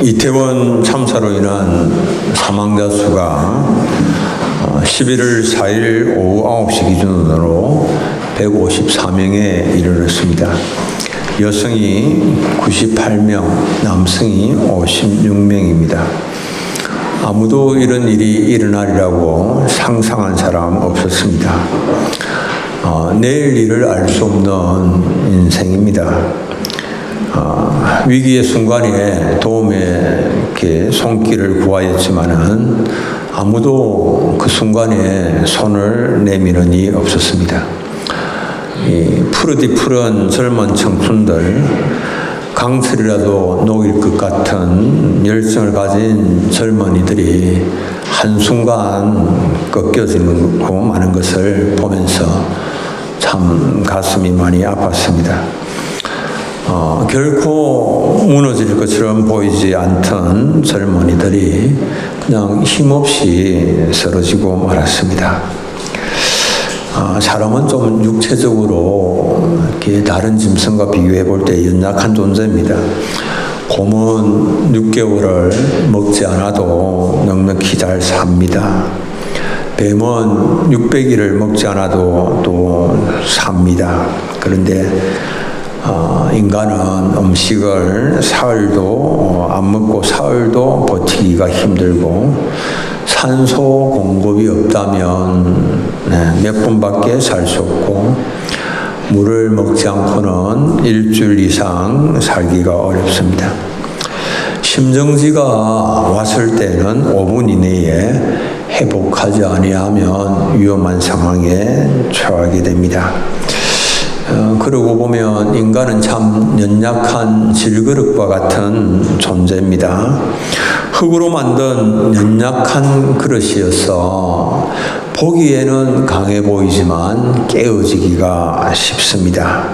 이태원 참사로 인한 사망자 수가 11월 4일 오후 9시 기준으로 154명에 이르렀습니다. 여성이 98명, 남성이 56명입니다. 아무도 이런 일이 일어나리라고 상상한 사람 없었습니다. 내일 일을 알 수 없는 인생입니다. 위기의 순간에 도움의 이렇게 손길을 구하였지만은 아무도 그 순간에 손을 내미는 이 없었습니다. 이 푸르디푸른 젊은 청춘들, 강철이라도 녹일 것 같은 열정을 가진 젊은이들이 한순간 꺾여지고 마는 것을 보면서 참 가슴이 많이 아팠습니다. 결코 무너질 것처럼 보이지 않던 젊은이들이 그냥 힘없이 쓰러지고 말았습니다. 사람은 좀 육체적으로 이렇게 다른 짐승과 비교해 볼 때 연약한 존재입니다. 곰은 6개월을 먹지 않아도 넉넉히 잘 삽니다. 뱀은 600일을 먹지 않아도 또 삽니다. 그런데 인간은 음식을 사흘도 안 먹고 사흘도 버티기가 힘들고 산소 공급이 없다면 몇 분밖에 살 수 없고 물을 먹지 않고는 일주일 이상 살기가 어렵습니다. 심정지가 왔을 때는 5분 이내에 회복하지 아니하면 위험한 상황에 처하게 됩니다. 그러고 보면 인간은 참 연약한 질그릇과 같은 존재입니다. 흙으로 만든 연약한 그릇이어서 보기에는 강해 보이지만 깨어지기가 쉽습니다.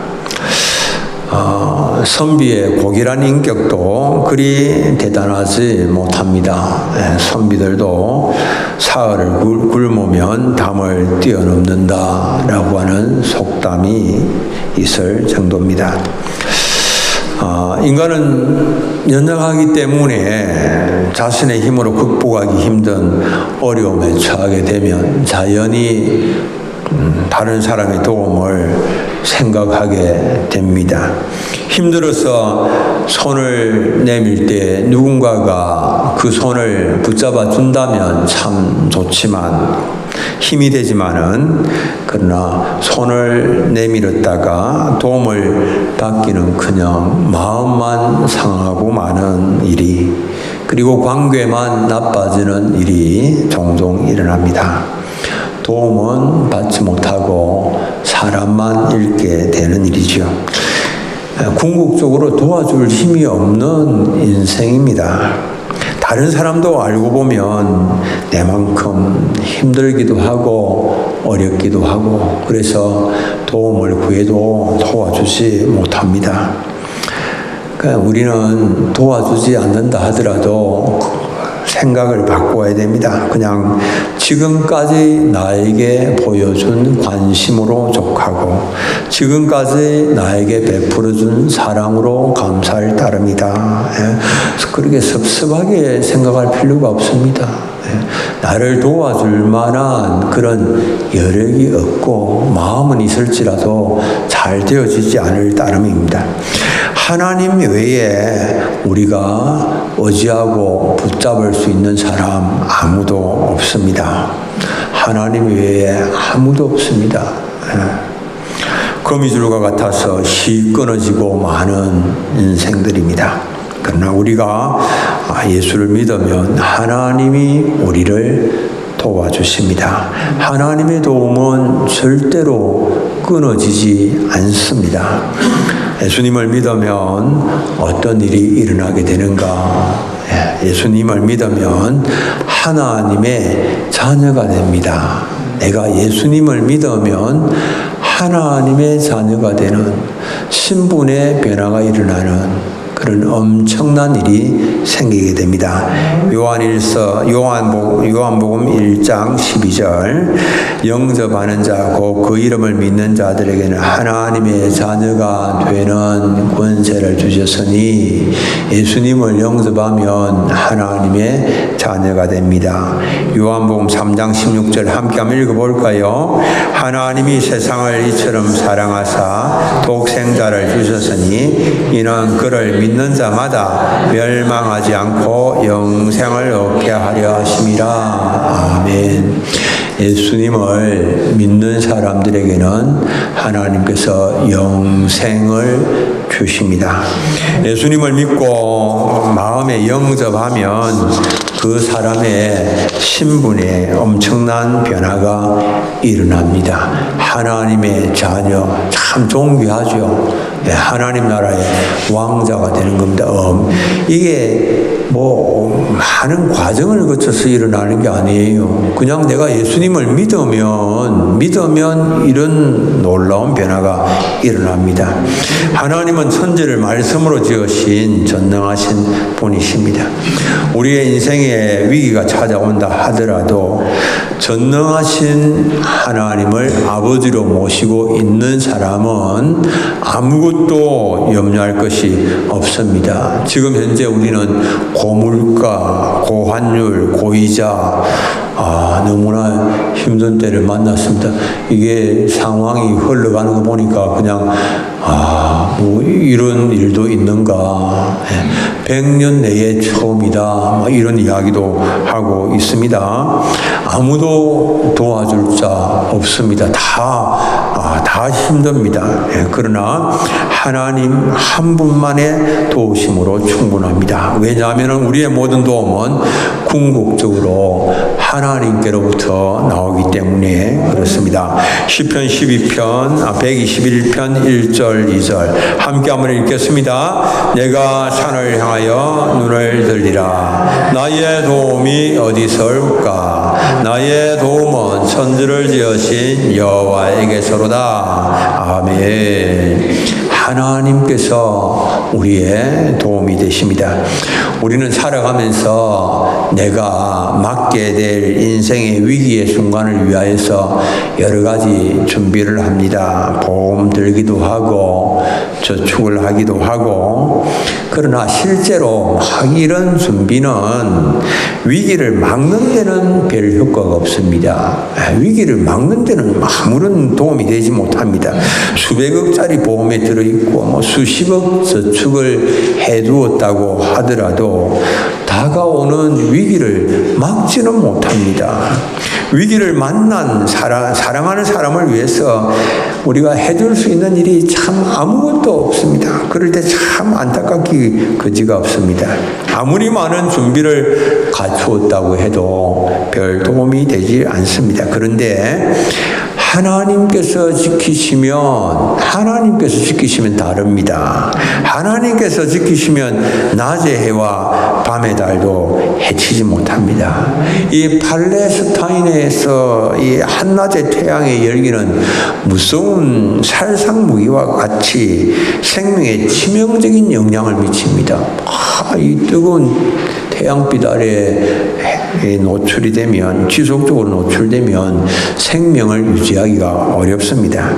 선비의 고귀한 인격도 그리 대단하지 못합니다. 선비들도 사흘을 굶으면 담을 뛰어넘는다라고 하는 속담이 있을 정도입니다. 인간은 연약하기 때문에 자신의 힘으로 극복하기 힘든 어려움에 처하게 되면 자연히 다른 사람의 도움을 생각하게 됩니다. 힘들어서 손을 내밀 때 누군가가 그 손을 붙잡아 준다면 참 좋지만 힘이 되지만은 그러나 손을 내밀었다가 도움을 받기는커녕 마음만 상하고 마는 일이, 그리고 관계만 나빠지는 일이 종종 일어납니다. 도움은 받지 못하고 사람만 잃게 되는 일이죠. 궁극적으로 도와줄 힘이 없는 인생입니다. 다른 사람도 알고 보면 내만큼 힘들기도 하고 어렵기도 하고 그래서 도움을 구해도 도와주지 못합니다. 그러니까 우리는 도와주지 않는다 하더라도 생각을 바꿔야 됩니다. 그냥 지금까지 나에게 보여준 관심으로 족하고 지금까지 나에게 베풀어준 사랑으로 감사할 따름이다. 그렇게 섭섭하게 생각할 필요가 없습니다. 나를 도와줄 만한 그런 여력이 없고 마음은 있을지라도 잘 되어지지 않을 따름입니다. 하나님 외에 우리가 의지하고 붙잡을 수 있는 사람 아무도 없습니다. 하나님 외에 아무도 없습니다. 거미줄과 같아서 시 끊어지고 많은 인생들입니다. 그러나 우리가 예수를 믿으면 하나님이 우리를 도와주십니다. 하나님의 도움은 절대로 끊어지지 않습니다. 예수님을 믿으면 어떤 일이 일어나게 되는가? 예수님을 믿으면 하나님의 자녀가 됩니다. 내가 예수님을 믿으면 하나님의 자녀가 되는 신분의 변화가 일어나는 그런 엄청난 일이 생기게 됩니다. 요한복음 1장 12절 영접하는 자 곧 그 이름을 믿는 자들에게는 하나님의 자녀가 되는 권세를 주셨으니 예수님을 영접하면 하나님의 자녀가 됩니다. 요한복음 3장 16절 함께 한번 읽어볼까요? 하나님이 세상을 이처럼 사랑하사 독생자를 주셨으니 이는 그를 믿는 자마다 멸망하지 않고 영생을 얻게 하려 하심이라. 아멘. 예수님을 믿는 사람들에게는 하나님께서 영생을 주십니다. 예수님을 믿고 마음에 영접하면 그 사람의 신분에 엄청난 변화가 일어납니다. 하나님의 자녀 참 존귀하죠. 하나님 나라의 왕자가 되는 겁니다. 이게 많은 과정을 거쳐서 일어나는 게 아니에요. 그냥 내가 예수님을 믿으면 이런 놀라운 변화가 일어납니다. 하나님은 천지를 말씀으로 지으신 전능하신 분이십니다. 우리의 인생에 위기가 찾아온다 하더라도 전능하신 하나님을 아버지로 모시고 있는 사람은 아무것도 염려할 것이 없습니다. 지금 현재 우리는 고물가, 고환율, 고이자 너무나 힘든 때를 만났습니다. 이게 상황이 흘러가는 거 보니까 그냥 이런 일도 있는가. 100년 내에 처음이다. 이런 이야기도 하고 있습니다. 아무도 도와줄 자 없습니다. 다 힘듭니다. 그러나 하나님 한 분만의 도우심으로 충분합니다. 왜냐하면 우리의 모든 도움은 궁극적으로 하나님께로부터 나오기 때문에 그렇습니다. 시편 12편 121편 1절 2절 함께 한번 읽겠습니다. 내가 산을 향하여 눈을 들리라. 나의 도움이 어디서 올까? 나의 도움은 천지를 지으신 여호와에게서로다. 아멘. 하나님께서 우리의 도움이 되십니다. 우리는 살아가면서 내가 맞게 될 인생의 위기의 순간을 위하여서 여러 가지 준비를 합니다. 보험 들기도 하고 저축을 하기도 하고. 그러나 실제로 이런 준비는 위기를 막는 데는 별 효과가 없습니다. 위기를 막는 데는 아무런 도움이 되지 못합니다. 수백억짜리 보험에 들어있고 수십억 저축을 해두었다고 하더라도 다가오는 위기를 막지는 못합니다. 위기를 만난 사랑하는 사람을 위해서 우리가 해줄 수 있는 일이 참 아무것도 없습니다. 그럴 때 참 안타깝기 그지가 없습니다. 아무리 많은 준비를 갖추었다고 해도 별 도움이 되지 않습니다. 그런데 하나님께서 지키시면 다릅니다. 하나님께서 지키시면 낮의 해와 밤의 달도 해치지 못합니다. 이 팔레스타인에서 이 한낮의 태양의 열기는 무서운 살상무기와 같이 생명에 치명적인 영향을 미칩니다. 이 뜨거운 태양빛 아래에 노출이 되면, 지속적으로 노출되면 생명을 유지하기가 어렵습니다.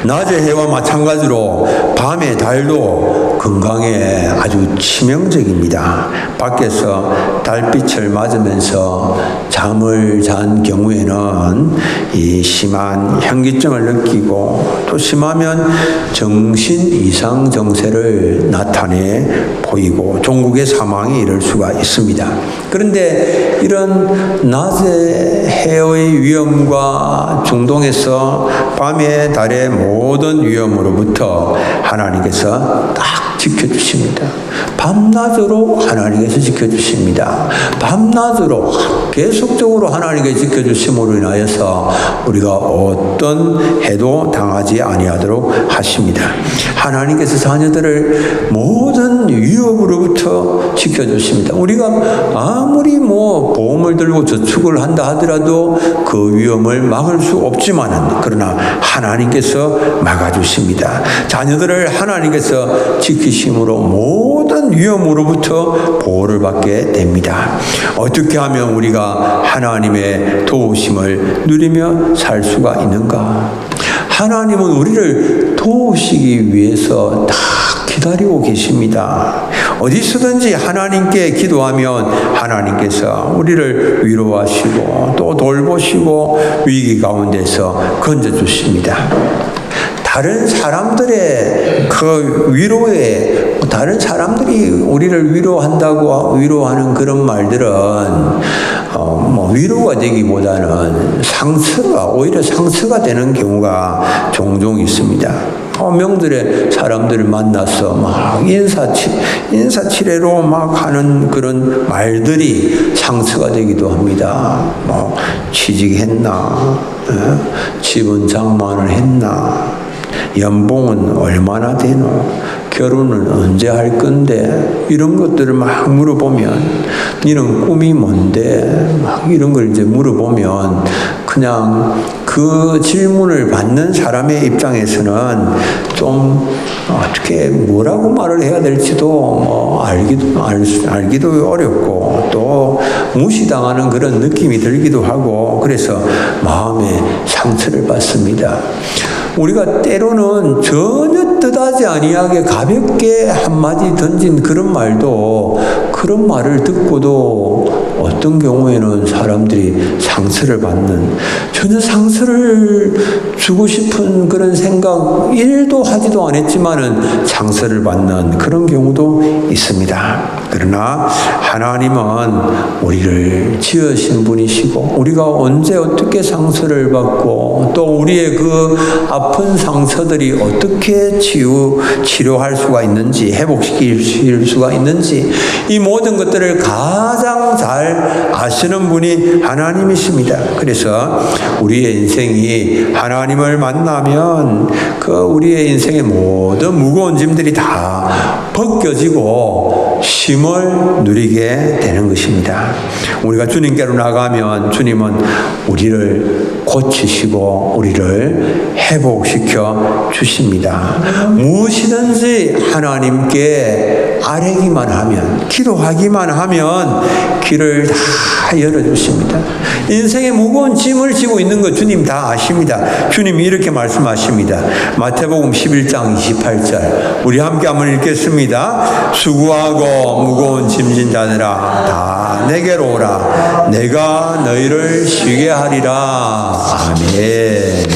낮의 해와 마찬가지로 밤의 달도 건강에 아주 치명적입니다. 밖에서 달빛을 맞으면서 잠을 잔 경우에는 이 심한 현기증을 느끼고 또 심하면 정신 이상 증세를 나타내 보이고 종국의 사망에 이를 수가 있습니다. 그런데 이런 낮의 해의 위험과 중동에서 밤의 달의 모든 위험으로부터 하나님께서 딱 지켜주십니다. 밤낮으로 하나님께서 지켜주십니다. 밤낮으로 계속적으로 하나님께서 지켜주심으로 인하여서 우리가 어떤 해도 당하지 아니하도록 하십니다. 하나님께서 자녀들을 모든 위협으로부터 지켜주십니다. 우리가 아무리 보험을 들고 저축을 한다 하더라도 그 위험을 막을 수 없지만은 그러나 하나님께서 막아주십니다. 자녀들을 하나님께서 지키십니다. 지키심으로 모든 위험으로부터 보호를 받게 됩니다. 어떻게 하면 우리가 하나님의 도우심을 누리며 살 수가 있는가? 하나님은 우리를 도우시기 위해서 다 기다리고 계십니다. 어디서든지 하나님께 기도하면 하나님께서 우리를 위로하시고 또 돌보시고 위기 가운데서 건져주십니다. 다른 사람들의 그 위로에 다른 사람들이 우리를 위로하는 그런 말들은 위로가 되기보다는 오히려 상처가 되는 경우가 종종 있습니다. 명절에 사람들을 만나서 막 인사치레로 막 하는 그런 말들이 상처가 되기도 합니다. 취직했나? 집은 장만을 했나? 연봉은 얼마나 되노? 결혼은 언제 할 건데? 이런 것들을 막 물어보면, 너는 꿈이 뭔데? 막 이런 걸 이제 물어보면, 그냥 그 질문을 받는 사람의 입장에서는 좀 어떻게 뭐라고 말을 해야 될지도 알기도 어렵고 또 무시당하는 그런 느낌이 들기도 하고, 그래서 마음에 상처를 받습니다. 우리가 때로는 전혀 뜻하지 아니하게 가볍게 한마디 던진 그런 말을 듣고도 어떤 경우에는 사람들이 상처를 받는, 전혀 상처를 주고 싶은 그런 생각 1도 하지도 않았지만은 상처를 받는 그런 경우도 있습니다. 그러나 하나님은 우리를 지으신 분이시고, 우리가 언제 어떻게 상처를 받고 또 우리의 그 아픈 상처들이 어떻게 치료할 수가 있는지, 회복시킬 수가 있는지, 이 모든 것들을 가장 잘 아시는 분이 하나님이십니다. 그래서 우리의 인생이 하나님을 만나면 우리의 인생의 모든 무거운 짐들이 다 벗겨지고 쉼을 누리게 되는 것입니다. 우리가 주님께로 나가면 주님은 우리를 고치시고 우리를 회복시켜 주십니다. 무엇이든지 하나님께 아뢰기만 하면, 기도하기만 하면 길을 다 열어주십니다. 인생의 무거운 짐을 지고 있는 것 주님 다 아십니다. 주님이 이렇게 말씀하십니다. 마태복음 11장 28절 우리 함께 한번 읽겠습니다. 수고하고 무거운 짐진 자들아 다 내게로 오라. 내가 너희를 쉬게 하리라. 아멘.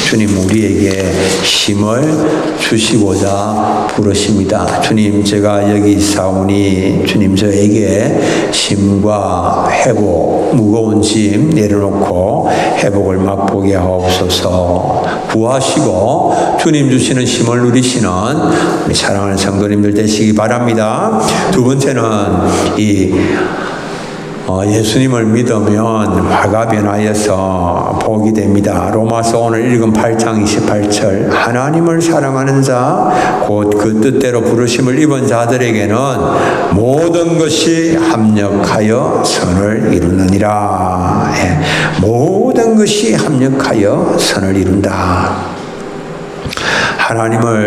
주님 우리에게 힘을 주시고자 부르십니다. 주님 제가 여기 있사오니 주님 저에게 힘과 회복, 무거운 짐 내려놓고 회복을 맛보게 하옵소서. 구하시고 주님 주시는 힘을 누리시는 우리 사랑하는 성도님들 되시기 바랍니다. 두 번째는 예수님을 믿으면 화가 변하여서 복이 됩니다. 로마서 오늘 읽은 8장 28절 하나님을 사랑하는 자 곧 그 뜻대로 부르심을 입은 자들에게는 모든 것이 합력하여 선을 이루느니라. 모든 것이 합력하여 선을 이룬다.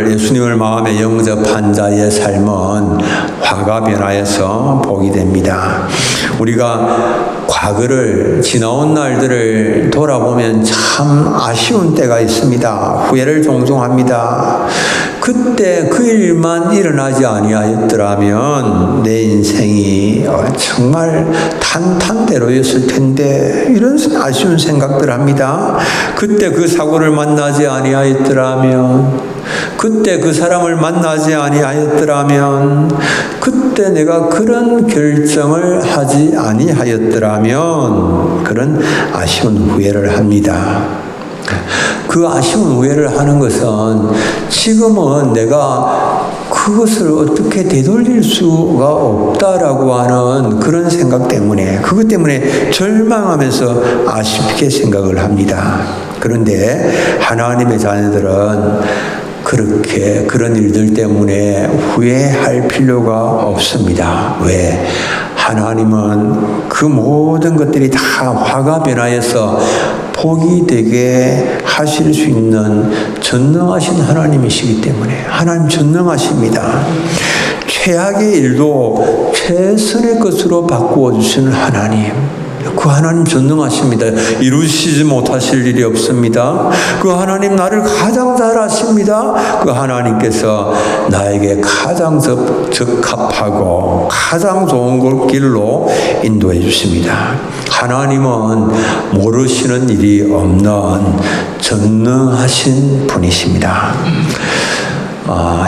예수님을 마음에 영접한 자의 삶은 화가 변하여서 복이 됩니다. 우리가 과거를, 지나온 날들을 돌아보면 참 아쉬운 때가 있습니다. 후회를 종종 합니다. 그때 그 일만 일어나지 아니하였더라면 내 인생이 정말 탄탄대로였을 텐데, 이런 아쉬운 생각들 합니다. 그때 그 사고를 만나지 아니하였더라면, 그때 그 사람을 만나지 아니하였더라면, 그때 내가 그런 결정을 하지 아니하였더라면, 그런 아쉬운 후회를 합니다. 그 아쉬운 후회를 하는 것은 지금은 내가 그것을 어떻게 되돌릴 수가 없다라고 하는 그런 생각 때문에, 그것 때문에 절망하면서 아쉽게 생각을 합니다. 그런데 하나님의 자녀들은 그런 일들 때문에 후회할 필요가 없습니다. 왜? 하나님은 그 모든 것들이 다 화가 변하여서 복이 되게 하실 수 있는 전능하신 하나님이시기 때문에 하나님 전능하십니다. 최악의 일도 최선의 것으로 바꾸어 주시는 하나님, 그 하나님 전능하십니다. 이루시지 못하실 일이 없습니다. 그 하나님 나를 가장 잘 아십니다. 그 하나님께서 나에게 가장 적합하고 가장 좋은 길로 인도해 주십니다. 하나님은 모르시는 일이 없는 전능하신 분이십니다.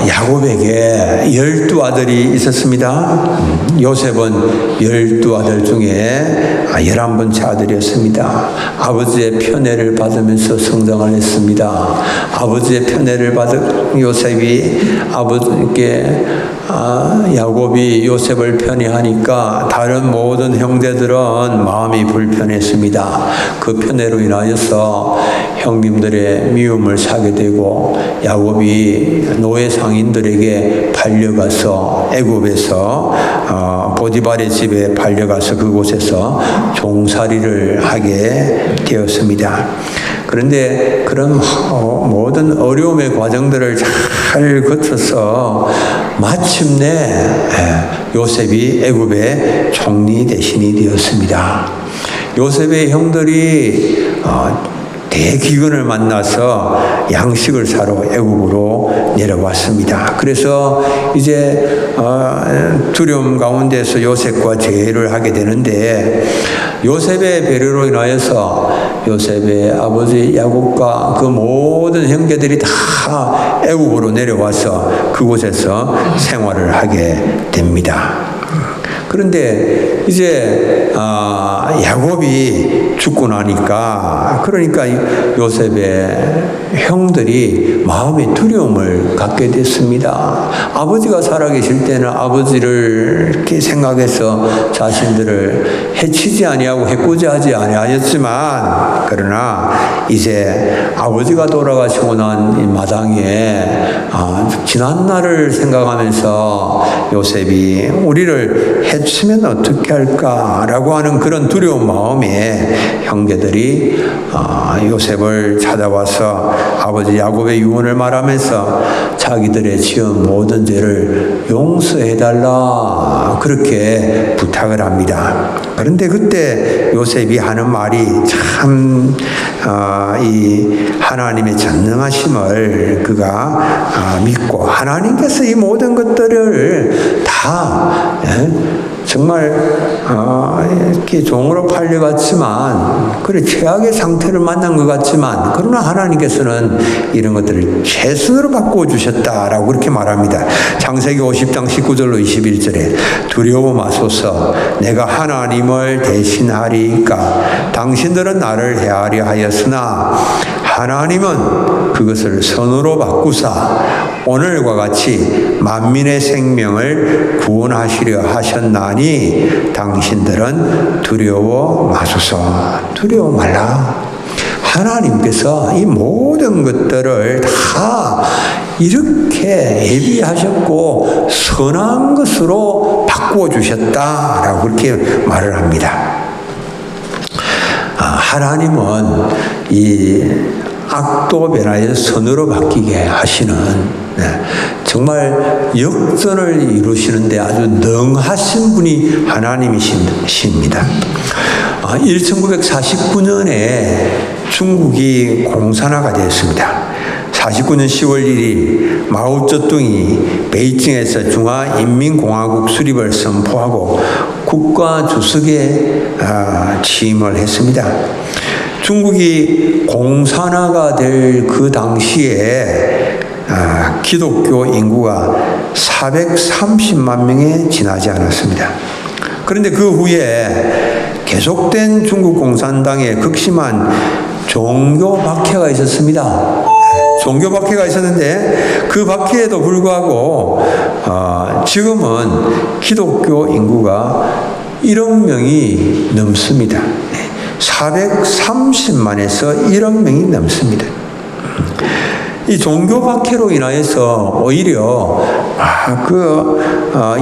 야곱에게 12아들이 있었습니다. 요셉은 12아들 중에 11번째 아들이었습니다. 아버지의 편애를 받으면서 성장을 했습니다. 아버지의 편애를 받은 요셉이 아버지께 야곱이 요셉을 편애하니까 다른 모든 형제들은 마음이 불편했습니다. 그 편애로 인하여서 형님들의 미움을 사게 되고 야곱이 노예 상인들에게 팔려가서 애굽에서 보디발의 집에 팔려가서 그곳에서 종살이를 하게 되었습니다. 그런데 그런 모든 어려움의 과정들을 잘 거쳐서 마침내 요셉이 애굽의 총리 대신이 되었습니다. 요셉의 형들이 대기근을 만나서 양식을 사러 애굽으로 내려왔습니다. 그래서 이제 두려움 가운데서 요셉과 재회를 하게 되는데 요셉의 배려로 인하여서 요셉의 아버지 야곱과 그 모든 형제들이 다 애굽으로 내려와서 그곳에서 생활을 하게 됩니다. 그런데 이제 야곱이 죽고 나니까 그러니까 요셉의 형들이 마음의 두려움을 갖게 됐습니다. 아버지가 살아계실 때는 아버지를 이렇게 생각해서 자신들을 해치지 아니하고 해코지하지 아니하였지만 그러나 이제 아버지가 돌아가시고 난 이 마당에 지난 날을 생각하면서 요셉이 우리를 해치면 어떻게 할까라고 하는 그런 두려운 마음에 형제들이 요셉을 찾아와서 아버지 야곱의 유언을 말하면서 자기들의 지은 모든 죄를 용서해달라 그렇게 부탁을 합니다. 그런데 그때 요셉이 하는 말이 참 이 하나님의 전능하심을 그가 믿고 하나님께서 이 모든 것들을 다 정말 이렇게 종으로 팔려갔지만 그래 최악의 상태를 만난 것 같지만 그러나 하나님께서는 이런 것들을 최선으로 바꾸어 주셨다라고 그렇게 말합니다. 창세기 50장 19절로 21절에 두려워 마소서 내가 하나님을 대신하리이까 당신들은 나를 헤아려 하였으나 하나님은 그것을 선으로 바꾸사 오늘과 같이 만민의 생명을 구원하시려 하셨나니 당신들은 두려워 마소서. 두려워 말라. 하나님께서 이 모든 것들을 다 이렇게 예비하셨고 선한 것으로 바꾸어 주셨다라고 그렇게 말을 합니다. 하나님은 이 악도 변하여 선으로 바뀌게 하시는 정말 역전을 이루시는데 아주 능하신 분이 하나님이십니다. 1949년에 중국이 공산화가 되었습니다. 49년 10월 1일 마오쩌둥이 베이징에서 중화인민공화국 수립을 선포하고 국가 주석에 취임을 했습니다. 중국이 공산화가 될 그 당시에 기독교 인구가 430만 명에 지나지 않았습니다. 그런데 그 후에 계속된 중국 공산당의 극심한 종교 박해가 있었습니다. 종교 박해가 있었는데 그 박해에도 불구하고 지금은 기독교 인구가 1억 명이 넘습니다. 430만에서 1억 명이 넘습니다. 이 종교 박해로 인하여서 오히려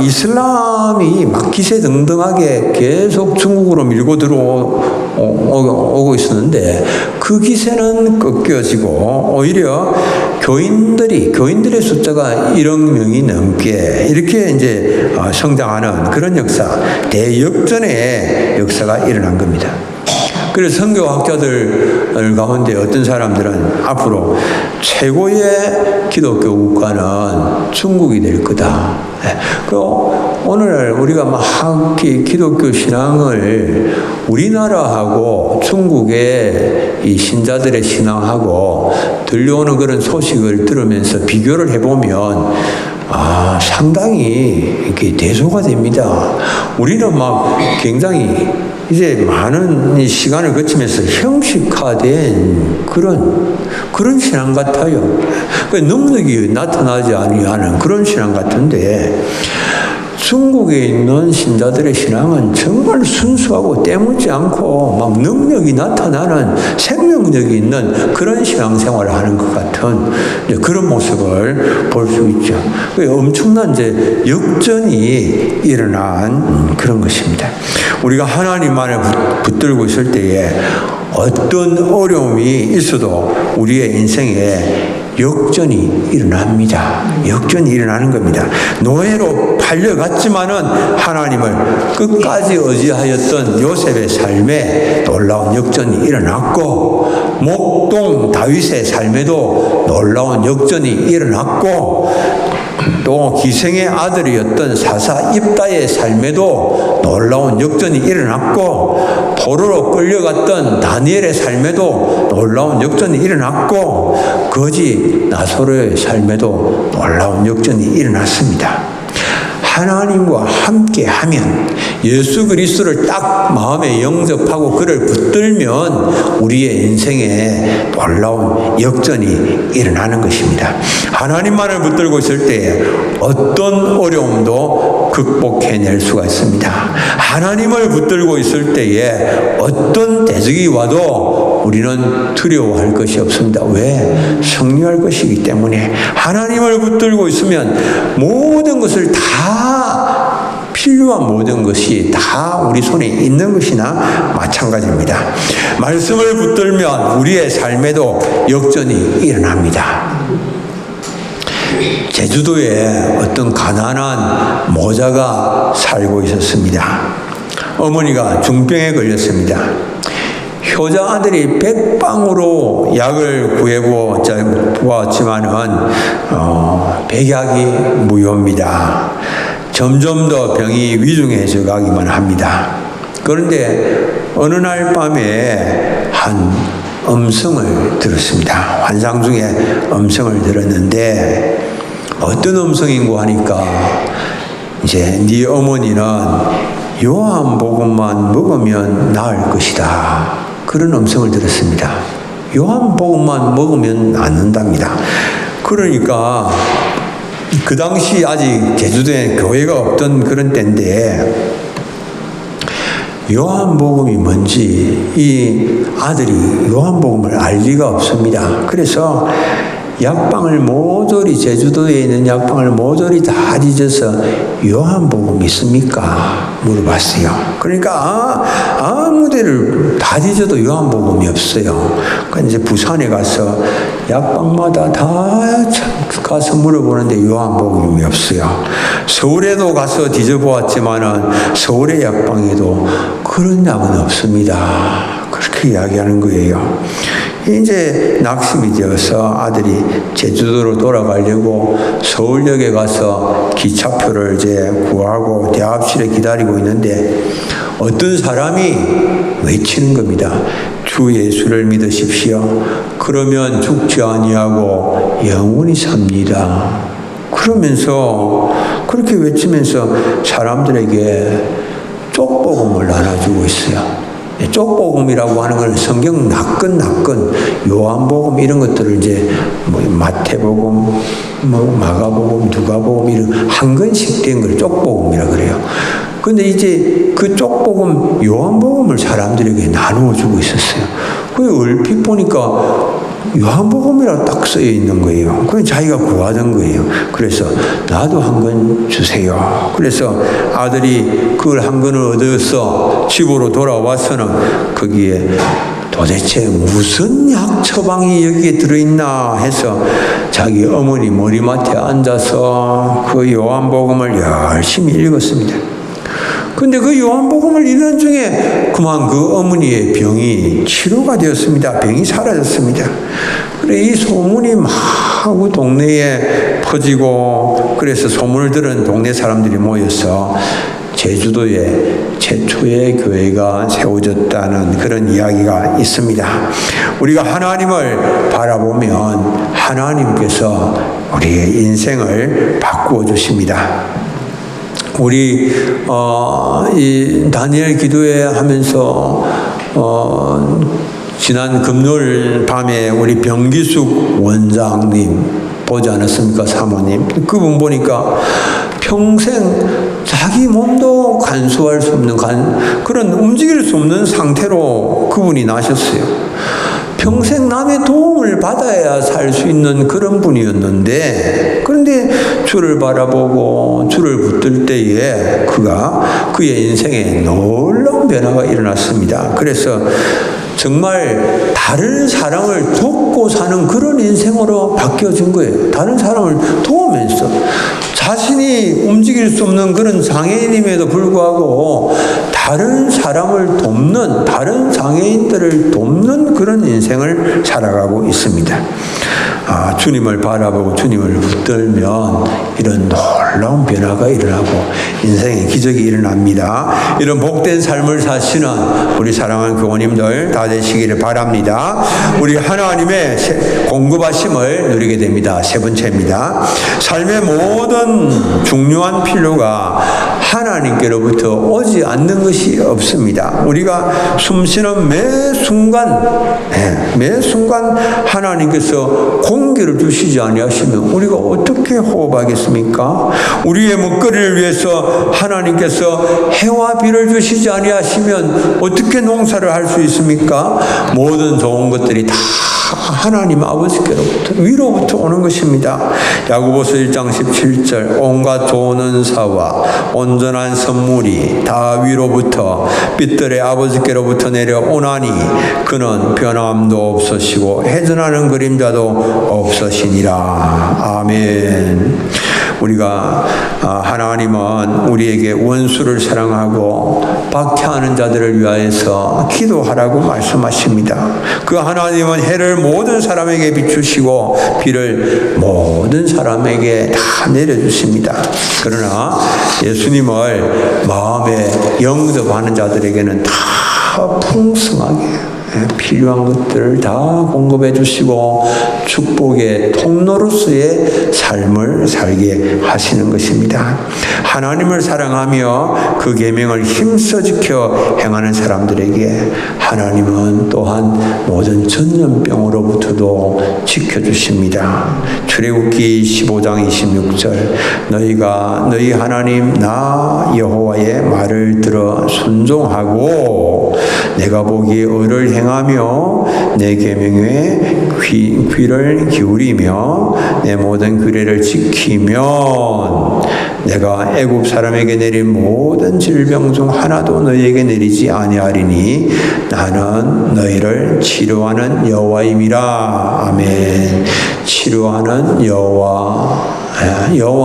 이슬람이 막 기세등등하게 계속 중국으로 밀고 들어오고 있었는데 그 기세는 꺾여지고 오히려 교인들의 숫자가 1억 명이 넘게 이렇게 이제 성장하는 그런 역사, 대역전의 역사가 일어난 겁니다. 그래서 선교학자들 가운데 어떤 사람들은 앞으로 최고의 기독교 국가는 중국이 될 거다. 오늘날 우리가 막 기독교 신앙을 우리나라하고 중국의 이 신자들의 신앙하고 들려오는 그런 소식을 들으면서 비교를 해보면 상당히 이렇게 대소가 됩니다. 우리는 막 굉장히 이제 많은 시간을 거치면서 형식화된 그런 신앙 같아요. 능력이 나타나지 아니하는 그런 신앙 같은데 중국에 있는 신자들의 신앙은 정말 순수하고 때묻지 않고 막 능력이 나타나는 생명력이 있는 그런 신앙생활을 하는 것 같은 그런 모습을 볼 수 있죠. 엄청난 이제 역전이 일어난 그런 것입니다. 우리가 하나님만을 붙들고 있을 때에 어떤 어려움이 있어도 우리의 인생에 역전이 일어납니다. 역전이 일어나는 겁니다. 노예로 팔려갔지만은 하나님을 끝까지 의지하였던 요셉의 삶에 놀라운 역전이 일어났고, 목동 다윗의 삶에도 놀라운 역전이 일어났고, 또 기생의 아들이었던 사사 입다의 삶에도 놀라운 역전이 일어났고, 포로로 끌려갔던 다니엘의 삶에도 놀라운 역전이 일어났고, 거지 나소로의 삶에도 놀라운 역전이 일어났습니다. 하나님과 함께하면, 예수 그리스도를 딱 마음에 영접하고 그를 붙들면 우리의 인생에 놀라운 역전이 일어나는 것입니다. 하나님만을 붙들고 있을 때 어떤 어려움도 극복해낼 수가 있습니다. 하나님을 붙들고 있을 때에 어떤 대적이 와도 우리는 두려워할 것이 없습니다. 왜? 승리할 것이기 때문에. 하나님을 붙들고 있으면 모든 것을 필요한 모든 것이 다 우리 손에 있는 것이나 마찬가지입니다. 말씀을 붙들면 우리의 삶에도 역전이 일어납니다. 제주도에 어떤 가난한 모자가 살고 있었습니다. 어머니가 중병에 걸렸습니다. 효자 아들이 백방으로 약을 구해보았지만은 백약이 무효입니다. 점점 더 병이 위중해져 가기만 합니다. 그런데 어느 날 밤에 한 음성을 들었습니다. 환상 중에 음성을 들었는데 어떤 음성인고 하니까 이제 네 어머니는 요한복음만 먹으면 나을 것이다. 그런 음성을 들었습니다. 요한복음만 먹으면 낫는답니다. 그러니까 그 당시 아직 제주도에 교회가 없던 그런 때인데 요한복음이 뭔지 이 아들이 요한복음을 알 리가 없습니다. 그래서 약방을 모조리, 제주도에 있는 약방을 모조리 다 뒤져서 요한복음 있습니까? 물어봤어요. 그러니까 아무 데를 다 뒤져도 요한복음이 없어요. 그러니까 이제 부산에 가서 약방마다 다 가서 물어보는데 요한복음이 없어요. 서울에도 가서 뒤져보았지만은 서울의 약방에도 그런 약은 없습니다. 그렇게 이야기하는 거예요. 이제 낙심이 되어서 아들이 제주도로 돌아가려고 서울역에 가서 기차표를 이제 구하고 대합실에 기다리고 있는데 어떤 사람이 외치는 겁니다. 주 예수를 믿으십시오. 그러면 죽지 아니하고 영원히 삽니다. 그러면서 그렇게 외치면서 사람들에게 쪽복음을 나눠주고 있어요. 쪽복음이라고 하는 건 성경 낚은 요한복음 이런 것들을 이제 마태복음, 마가복음, 누가복음 이런 한 권씩 된 걸 쪽복음이라 그래요. 근데 이제 그 쪽복음 요한복음을 사람들에게 나누어 주고 있었어요. 그 얼핏 보니까 요한복음이라고 딱 쓰여 있는 거예요. 그래서 자기가 구하던 거예요. 그래서 나도 한 권 주세요. 그래서 아들이 그걸 한 권을 얻어서 집으로 돌아와서는 거기에 도대체 무슨 약 처방이 여기에 들어있나 해서 자기 어머니 머리맡에 앉아서 그 요한복음을 열심히 읽었습니다. 근데 그 요한복음을 읽는 중에 그만 그 어머니의 병이 치료가 되었습니다. 병이 사라졌습니다. 그래 이 소문이 막 동네에 퍼지고, 그래서 소문을 들은 동네 사람들이 모여서 제주도에 최초의 교회가 세워졌다는 그런 이야기가 있습니다. 우리가 하나님을 바라보면 하나님께서 우리의 인생을 바꾸어 주십니다. 우리 이 다니엘 기도회 하면서 지난 금요일 밤에 우리 병기숙 원장님 보지 않았습니까? 사모님. 그분 보니까 평생 자기 몸도 간수할 수 없는 그런 움직일 수 없는 상태로 그분이 나셨어요. 평생 남의 도움을 받아야 살 수 있는 그런 분이었는데, 그런데 주를 바라보고 주를 붙들 때에 그의 인생에 놀라운 변화가 일어났습니다. 그래서 정말 다른 사람을 돕고 사는 그런 인생으로 바뀌어진 거예요. 다른 사람을 도우면서 자신이 움직일 수 없는 그런 장애인임에도 불구하고 다른 사람을 돕는, 다른 장애인들을 돕는 그런 인생을 살아가고 있습니다. 주님을 바라보고 주님을 붙들면 이런 놀라운 변화가 일어나고 인생의 기적이 일어납니다. 이런 복된 삶을 사시는 우리 사랑하는 교우님들 다 되시기를 바랍니다. 우리 하나님의 공급하심을 누리게 됩니다. 세 번째입니다. 삶의 모든 중요한 필요가 하나님께로부터 오지 않는 것이 없습니다. 우리가 숨쉬는 매 순간 하나님께서 공기를 주시지 아니하시면 우리가 어떻게 호흡하겠습니까? 우리의 먹거리를 위해서 하나님께서 해와 비를 주시지 아니하시면 어떻게 농사를 할 수 있습니까? 모든 좋은 것들이 다 하나님 아버지께로부터 위로부터 오는 것입니다. 야고보서 1장 17절 온갖 좋은 은사와 온전한 선물이 다 위로부터 빛들의 아버지께로부터 내려오나니 그는 변함도 없으시고 해전하는 그림자도 없으시니라. 아멘. 우리가 하나님은 우리에게 원수를 사랑하고 박해하는 자들을 위하여서 기도하라고 말씀하십니다. 그 하나님은 해를 모든 사람에게 비추시고 비를 모든 사람에게 다 내려주십니다. 그러나 예수님을 마음에 영접하는 자들에게는 다 풍성하게 필요한 것들을 다 공급해 주시고 축복의 통로로서의 삶을 살게 하시는 것입니다. 하나님을 사랑하며 그 계명을 힘써 지켜 행하는 사람들에게 하나님은 또한 모든 전염병으로부터도 지켜주십니다. 출애굽기 15장 26절 너희가 너희 하나님 나 여호와의 말을 들어 순종하고 내가 보기에 의를 행하며 내 계명에 귀를 기울이며 내 모든 규례를 지키면 내가 애굽 사람에게 내린 모든 질병 중 하나도 너희에게 내리지 아니하리니 나는 너희를 치료하는 여호와임이라. 아멘. 치료하는 여호와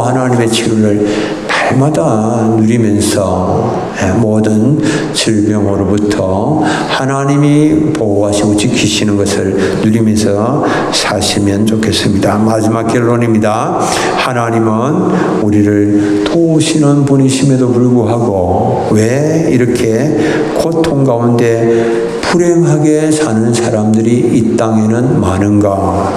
하나님의 치료를 날마다 누리면서 모든 질병으로부터 하나님이 보호하시고 지키시는 것을 누리면서 사시면 좋겠습니다. 마지막 결론입니다. 하나님은 우리를 도우시는 분이심에도 불구하고 왜 이렇게 고통 가운데 불행하게 사는 사람들이 이 땅에는 많은가?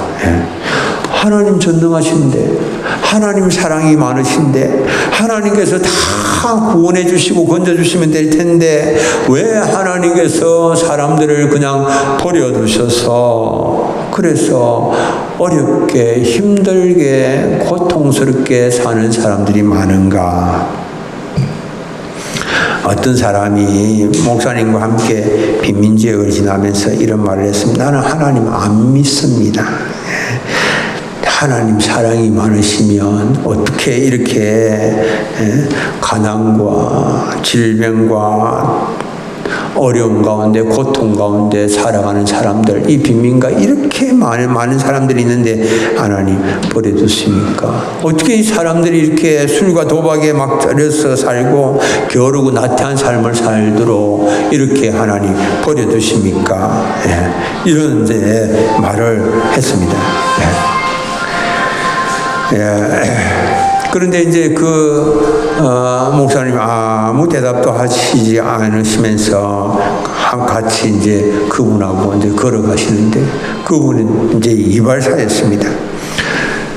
하나님 전능하신데, 하나님 사랑이 많으신데, 하나님께서 다 구원해 주시고 건져 주시면 될 텐데, 왜 하나님께서 사람들을 그냥 버려두셔서, 그래서 어렵게, 힘들게, 고통스럽게 사는 사람들이 많은가? 어떤 사람이 목사님과 함께 빈민지역을 지나면서 이런 말을 했습니다. 나는 하나님 안 믿습니다. 하나님 사랑이 많으시면 어떻게 이렇게 가난과 질병과 어려움 가운데 고통 가운데 살아가는 사람들, 이 빈민가 이렇게 많은 사람들이 있는데 하나님 버려두십니까? 어떻게 이 사람들이 이렇게 술과 도박에 막 떨어져 살고 겨루고 나태한 삶을 살도록 이렇게 하나님 버려두십니까? 이런 이제 말을 했습니다. 그런데 이제 목사님 아무 대답도 하시지 않으시면서 같이 이제 그분하고 이제 걸어가시는데 그분은 이제 이발사였습니다.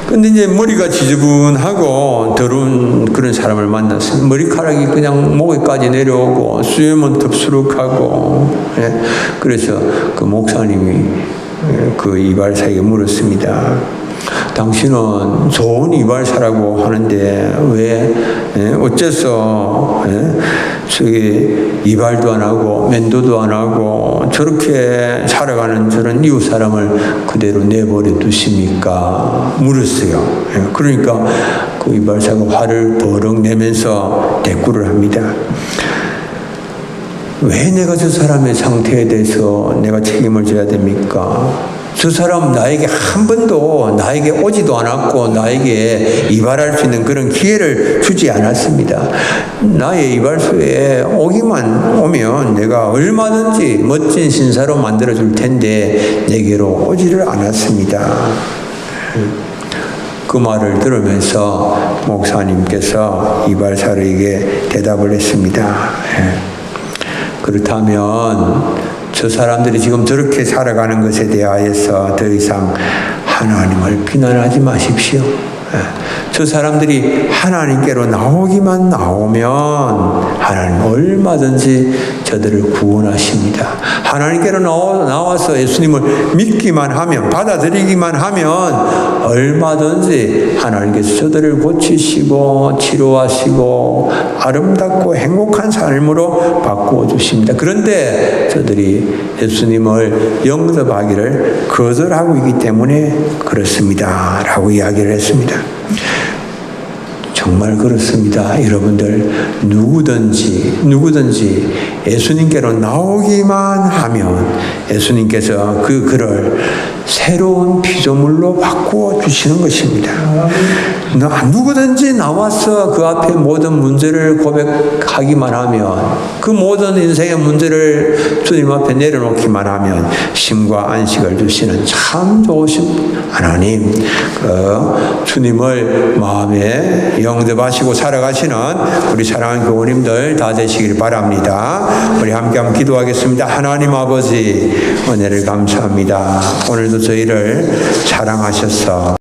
근데 이제 머리가 지저분하고 더러운 그런 사람을 만났어요. 머리카락이 그냥 목에까지 내려오고 수염은 덥수룩하고, 그래서 그 목사님이 그 이발사에게 물었습니다. 당신은 좋은 이발사라고 하는데 왜 어째서 저기 이발도 안 하고 면도도 안 하고 저렇게 살아가는 저런 이웃 사람을 그대로 내버려 두십니까? 물었어요. 그러니까 그 이발사가 화를 버럭 내면서 대꾸를 합니다. 왜 내가 저 사람의 상태에 대해서 내가 책임을 져야 됩니까? 저 사람 나에게 한 번도 나에게 오지도 않았고 나에게 이발할 수 있는 그런 기회를 주지 않았습니다. 나의 이발소에 오면 내가 얼마든지 멋진 신사로 만들어 줄 텐데 내게로 오지를 않았습니다. 그 말을 들으면서 목사님께서 이발사에게 대답을 했습니다. 그렇다면 저 사람들이 지금 저렇게 살아가는 것에 대하여서 더 이상 하나님을 비난하지 마십시오. 저 사람들이 하나님께로 나오기만 나오면 하나님 얼마든지 저들을 구원하십니다. 하나님께로 나와서 예수님을 믿기만 하면, 받아들이기만 하면 얼마든지 하나님께서 저들을 고치시고 치료하시고 아름답고 행복한 삶으로 바꾸어 주십니다. 그런데 저들이 예수님을 영접하기를 거절하고 있기 때문에 그렇습니다. 라고 이야기를 했습니다. 정말 그렇습니다. 여러분들 누구든지 예수님께로 나오기만 하면 예수님께서 그 글을 새로운 피조물로 바꾸어 주시는 것입니다. 누구든지 나와서 그 앞에 모든 문제를 고백하기만 하면, 그 모든 인생의 문제를 주님 앞에 내려놓기만 하면 심과 안식을 주시는 참 좋으신 하나님, 주님을 마음에 영접하시고 살아가시는 우리 사랑하는 교우님들 다 되시길 바랍니다. 우리 함께 한번 기도하겠습니다. 하나님 아버지, 은혜를 감사합니다. 오늘도 저희를 사랑하셔서